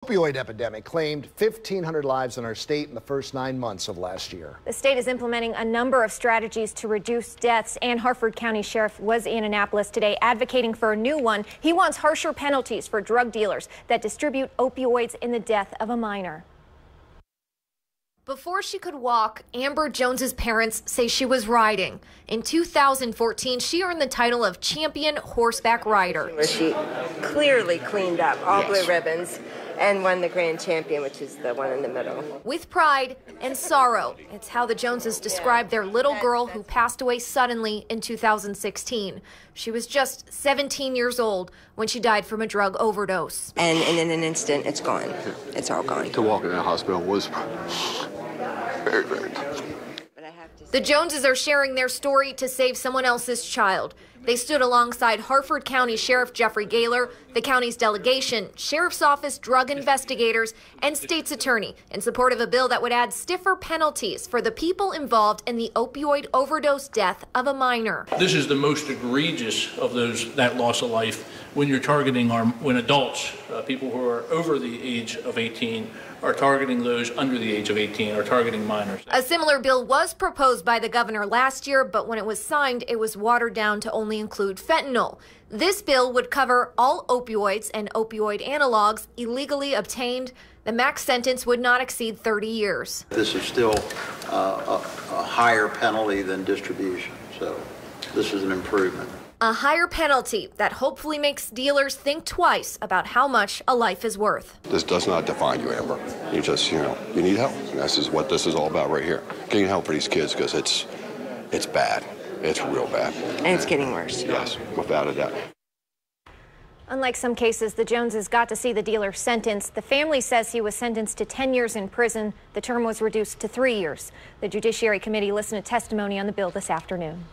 Opioid epidemic claimed 1,500 lives in our state in the first 9 months of last year. The state is implementing a number of strategies to reduce deaths, and Harford County Sheriff was in Annapolis today advocating for a new one. He wants harsher penalties for drug dealers that distribute opioids in the death of a minor. Before she could walk, Amber Jones's parents say she was riding. In 2014, she earned the title of Champion Horseback Rider. Where she clearly cleaned up all blue ribbons and won the grand champion, which is the one in the middle. With pride and sorrow, it's how the Joneses described their little girl who passed away suddenly in 2016. She was just 17 years old when she died from a drug overdose. And in an instant, it's gone. It's all gone. To walk in that hospital was very, very tough. The Joneses are sharing their story to save someone else's child. They stood alongside Harford County Sheriff Jeffrey Gaylor, the county's delegation, Sheriff's Office drug investigators, and state's attorney in support of a bill that would add stiffer penalties for the people involved in the opioid overdose death of a minor. This is the most egregious of that loss of life when you're targeting when adults, people who are over the age of 18, are targeting those under the age of 18, are targeting minors. A similar bill was proposed by the governor last year, but when it was signed, it was watered down to only include fentanyl. This bill would cover all opioids and opioid analogs illegally obtained. The max sentence would not exceed 30 years. This is still a higher penalty than distribution, so this is an improvement. A higher penalty that hopefully makes dealers think twice about how much a life is worth. This does not define you, Amber. You just, you need help. And this is what this is all about right here. Getting help for these kids because it's bad. It's real bad. And it's getting worse. Yes, without a doubt. Unlike some cases, the Joneses got to see the dealer sentenced. The family says he was sentenced to 10 years in prison. The term was reduced to 3 years. The Judiciary Committee listened to testimony on the bill this afternoon.